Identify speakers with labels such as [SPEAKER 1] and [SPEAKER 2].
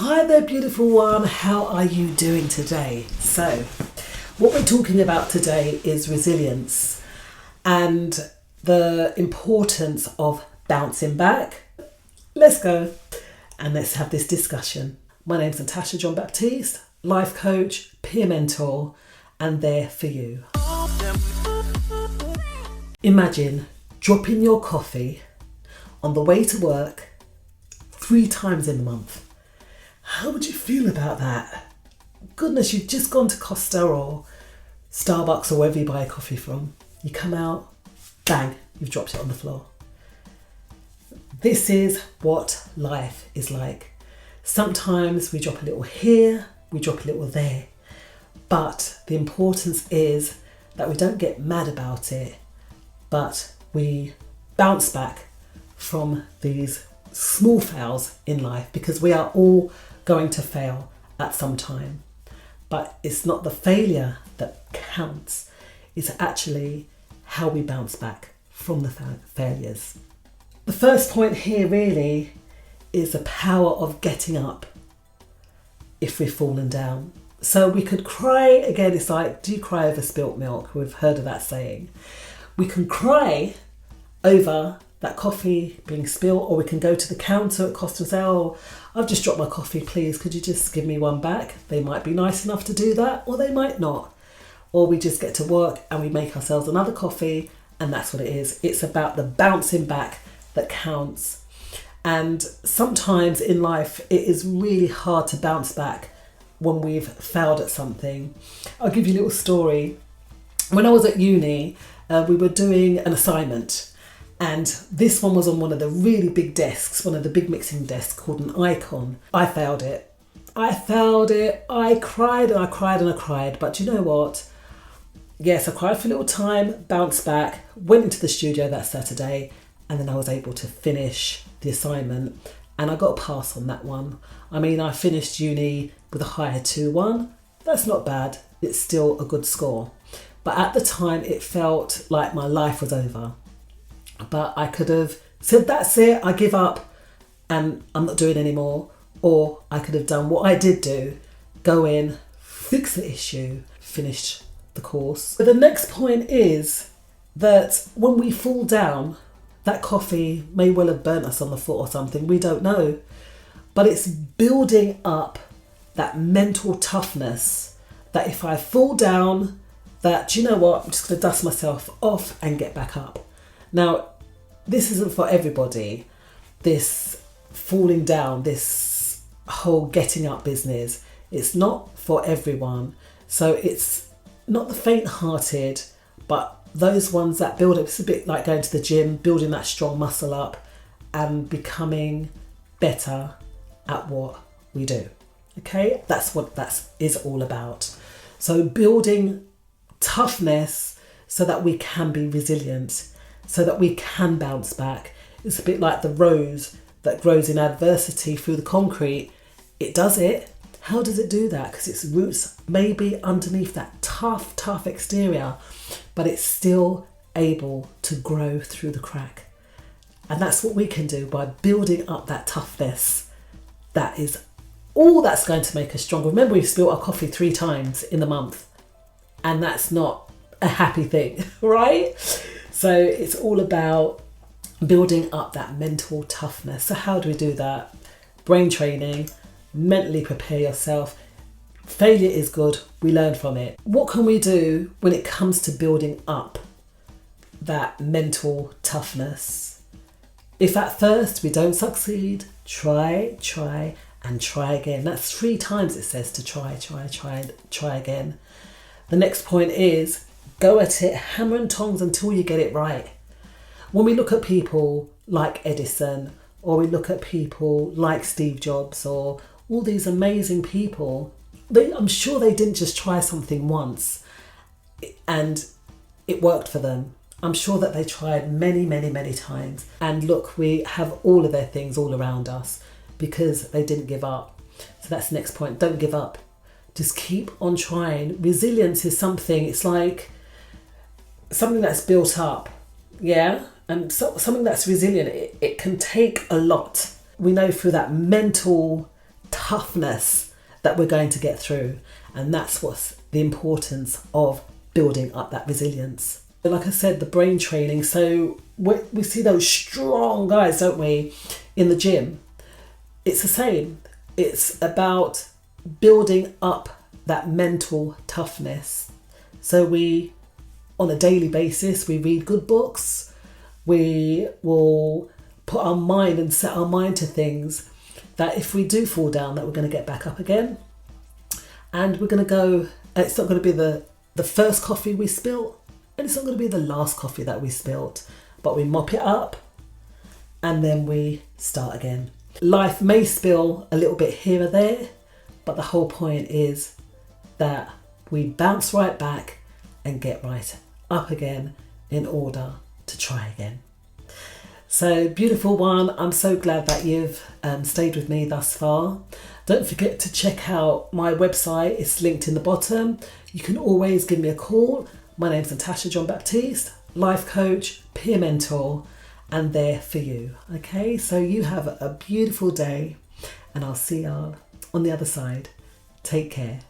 [SPEAKER 1] Hi there, beautiful one. How are you doing today? So, what we're talking about today is resilience and the importance of bouncing back. Let's go and let's have this discussion. My name's NatashaJohn-Baptiste, life coach, peer mentor, and there for you. Imagine dropping your coffee on the way to work 3 times in a month. How would you feel about that? Goodness, you've just gone to Costa or Starbucks or wherever you buy a coffee from. You come out, bang, you've dropped it on the floor. This is what life is like. Sometimes we drop a little here, we drop a little there. But the importance is that we don't get mad about it, but we bounce back from these small fails in life, because we are all going to fail at some time. But it's not the failure that counts, it's actually how we bounce back from the failures. The first point here really is the power of getting up if we've fallen down. So we could cry, again, it's like, do you cry over spilt milk? We've heard of that saying. We can cry over that coffee being spilled, or we can go to the counter at Costa and say, oh, I've just dropped my coffee, please, could you just give me one back? They might be nice enough to do that, or they might not. Or we just get to work and we make ourselves another coffee, and that's what it is. It's about the bouncing back that counts. And sometimes in life, it is really hard to bounce back when we've failed at something. I'll give you a little story. When I was at uni, we were doing an assignment. And this one was on one of the really big desks, one of the big mixing desks called an icon. I failed it. I cried and I cried and I cried. But you know what? Yes, I cried for a little time, bounced back, went into the studio that Saturday, and then I was able to finish the assignment. And I got a pass on that one. I mean, I finished uni with a higher 2-1. That's not bad. It's still a good score. But at the time, it felt like my life was over. But I could have said, that's it, I give up and I'm not doing anymore. Or I could have done what I did do, go in, fix the issue, finish the course. But the next point is that when we fall down, that coffee may well have burnt us on the foot or something, we don't know. But it's building up that mental toughness that if I fall down, that, you know what, I'm just going to dust myself off and get back up. Now, this isn't for everybody, this falling down, this whole getting up business. It's not for everyone. So it's not the faint-hearted, but those ones that build up. It's a bit like going to the gym, building that strong muscle up and becoming better at what we do. Okay, that's what that is all about. So building toughness so that we can be resilient, so that we can bounce back. It's a bit like the rose that grows in adversity through the concrete. It does it. How does it do that? Because its roots may be underneath that tough exterior, but it's still able to grow through the crack. And that's what we can do by building up that toughness. That is all that's going to make us stronger. Remember, we've spilled our coffee 3 times in the month, and that's not a happy thing, right? So it's all about building up that mental toughness. So how do we do that? Brain training, mentally prepare yourself. Failure is good, we learn from it. What can we do when it comes to building up that mental toughness? If at first we don't succeed, try and try again. That's 3 times it says to try again. The next point is go at it, hammer and tongs until you get it right. When we look at people like Edison, or we look at people like Steve Jobs, or all these amazing people, I'm sure they didn't just try something once and it worked for them. I'm sure that they tried many times. And look, we have all of their things all around us because they didn't give up. So that's the next point. Don't give up. Just keep on trying. Resilience is something, it's like something that's built up, yeah? And so, something that's resilient, it can take a lot. We know through that mental toughness that we're going to get through. And that's what's the importance of building up that resilience. Like I said, the brain training. So we see those strong guys, don't we, in the gym. It's the same. It's about building up that mental toughness. So we, on a daily basis, we read good books. We will put our mind and set our mind to things that if we do fall down, that we're going to get back up again. And we're going to go, it's not going to be the first coffee we spilt, and it's not going to be the last coffee that we spilt, but we mop it up and then we start again. Life may spill a little bit here or there, but the whole point is that we bounce right back and get right up again in order to try again. So beautiful one. I'm so glad that you've stayed with me thus far. Don't forget to check out my website. It's linked in the bottom. You can always give me a call. My name's NatashaJohn-Baptiste, life coach, peer mentor, and there for you. Okay, so you have a beautiful day and I'll see you on the other side. Take care.